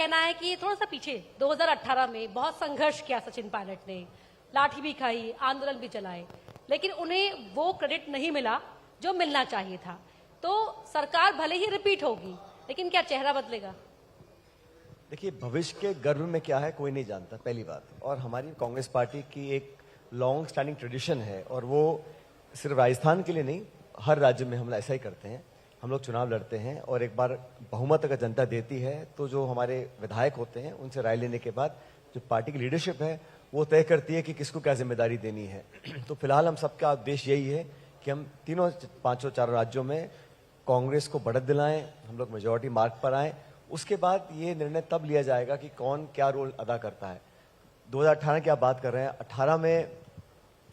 कहना है कि थोड़ा सा पीछे 2018 में बहुत संघर्ष किया सचिन पायलट ने, लाठी भी खाई, आंदोलन भी चलाए, लेकिन उन्हें वो क्रेडिट नहीं मिला जो मिलना चाहिए था। तो सरकार भले ही रिपीट होगी, लेकिन क्या चेहरा बदलेगा? देखिए, भविष्य के गर्भ में क्या है कोई नहीं जानता, पहली बात। और हमारी कांग्रेस पार्टी की एक लॉन्ग स्टैंडिंग ट्रेडिशन है, और वो सिर्फ राजस्थान के लिए नहीं, हर राज्य में हम ऐसा ही करते हैं। हम लोग चुनाव लड़ते हैं और एक बार बहुमत अगर जनता देती है तो जो हमारे विधायक होते हैं उनसे राय लेने के बाद जो पार्टी की लीडरशिप है वो तय करती है कि किसको क्या जिम्मेदारी देनी है। तो फिलहाल हम सबका उद्देश्य यही है कि हम तीनों पांचों चारों राज्यों में कांग्रेस को बढ़त दिलाएं, हम लोग मेजोरिटी मार्क पर आए। उसके बाद ये निर्णय तब लिया जाएगा कि कौन क्या रोल अदा करता है। 2018 की आप बात कर रहे हैं, 18 में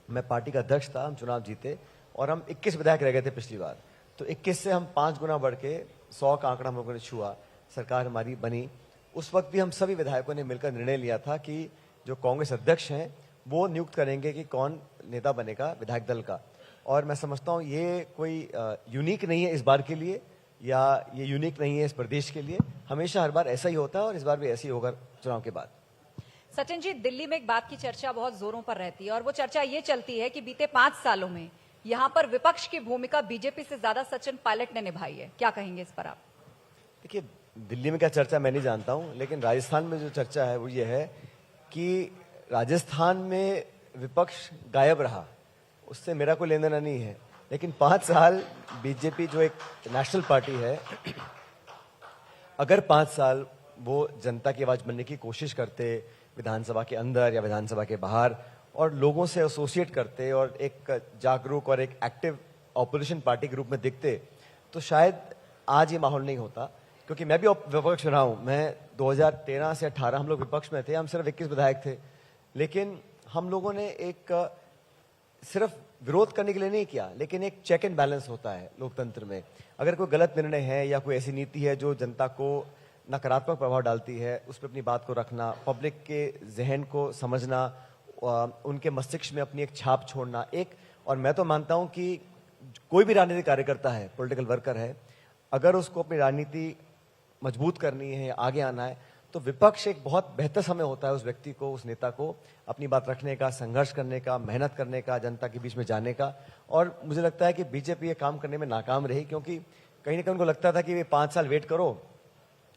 मैं पार्टी का अध्यक्ष था, हम चुनाव जीते और हम 21 विधायक रह गए थे पिछली बार। तो 21 से हम 5 गुना बढ़ के 100 का आंकड़ा हम लोगों ने छुआ, सरकार हमारी बनी। उस वक्त भी हम सभी विधायकों ने मिलकर निर्णय लिया था कि जो कांग्रेस अध्यक्ष हैं वो नियुक्त करेंगे कि कौन नेता बनेगा विधायक दल का। और मैं समझता हूं ये कोई यूनिक नहीं है इस बार के लिए, या ये यूनिक नहीं है इस प्रदेश के लिए। हमेशा हर बार ऐसा ही होता है और इस बार भी ऐसा ही होगा चुनाव के बाद। सचिन जी, दिल्ली में एक बात की चर्चा बहुत जोरों पर रहती है और वो चर्चा ये चलती है कि बीते 5 सालों में यहाँ पर विपक्ष की भूमिका बीजेपी से ज्यादा सचिन पायलट ने निभाई है। क्या कहेंगे इस पर आप? देखिए, दिल्ली में क्या चर्चा मैं नहीं जानता हूं, लेकिन राजस्थान में जो चर्चा है वो ये है कि राजस्थान में विपक्ष गायब रहा, उससे मेरा कोई लेना देना नहीं है। लेकिन 5 साल बीजेपी जो एक नेशनल पार्टी है, अगर 5 साल वो जनता की आवाज बनने की कोशिश करते विधानसभा के अंदर या विधानसभा के बाहर, और लोगों से एसोसिएट करते और एक जागरूक और एक एक्टिव ऑपोजिशन पार्टी के रूप में दिखते, तो शायद आज ये माहौल नहीं होता। क्योंकि मैं भी विपक्ष में रहा हूं, मैं 2013 से 18 हम लोग विपक्ष में थे, हम सिर्फ 21 विधायक थे। लेकिन हम लोगों ने एक सिर्फ विरोध करने के लिए नहीं किया, लेकिन एक चेक एंड बैलेंस होता है लोकतंत्र में। अगर कोई गलत निर्णय है या कोई ऐसी नीति है जो जनता को नकारात्मक प्रभाव डालती है, उस पर अपनी बात को रखना, पब्लिक के जहन को समझना, उनके मस्तिष्क में अपनी एक छाप छोड़ना। और मैं तो मानता हूं कि कोई भी राजनीतिक कार्यकर्ता है, पॉलिटिकल वर्कर है, अगर उसको अपनी राजनीति मजबूत करनी है, आगे आना है, तो विपक्ष एक बहुत बेहतर समय होता है उस व्यक्ति को, उस नेता को अपनी बात रखने का, संघर्ष करने का, मेहनत करने का, जनता के बीच में जाने का। और मुझे लगता है कि बीजेपी ये काम करने में नाकाम रही, क्योंकि कहीं ना कहीं उनको लगता था कि वे 5 साल वेट करो,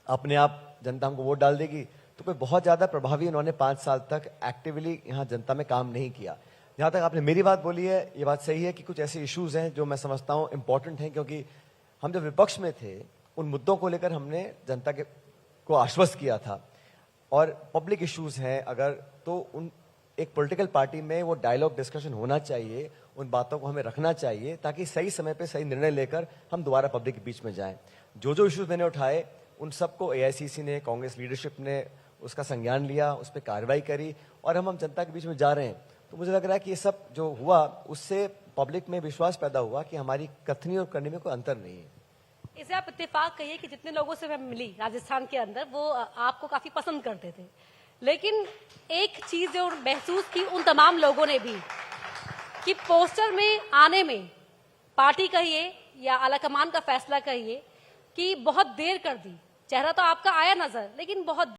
अपने आप जनता हमको वोट डाल देगी। तो कोई बहुत ज्यादा प्रभावी उन्होंने 5 साल तक एक्टिवली यहाँ जनता में काम नहीं किया। जहां तक आपने मेरी बात बोली है, ये बात सही है कि कुछ ऐसे इश्यूज हैं जो मैं समझता हूं इंपॉर्टेंट हैं, क्योंकि हम जब विपक्ष में थे उन मुद्दों को लेकर हमने जनता को आश्वस्त किया था। और पब्लिक इश्यूज हैं अगर, तो उन एक पॉलिटिकल पार्टी में वो डायलॉग डिस्कशन होना चाहिए, उन बातों को हमें रखना चाहिए ताकि सही समय पे सही निर्णय लेकर हम दोबारा पब्लिक के बीच में जाएं। जो इश्यूज मैंने उठाए उन सबको एआईसीसी ने, कांग्रेस लीडरशिप ने उसका संज्ञान लिया, उस पर कार्रवाई करी, और हम जनता के बीच में जा रहे हैं। तो मुझे लग रहा है कि ये सब जो हुआ उससे पब्लिक में विश्वास पैदा हुआ कि हमारी कथनी और करने में कोई अंतर नहीं है। इसे आप इत्तेफाक कहिए कि जितने लोगों से मैं मिली राजस्थान के अंदर, वो आपको काफी पसंद करते थे। लेकिन एक चीज जो महसूस की उन तमाम लोगों ने भी, कि पोस्टर में आने में पार्टी कहिए या आलाकमान का फैसला कहिए कि बहुत देर कर दी। चेहरा तो आपका आया नजर, लेकिन बहुत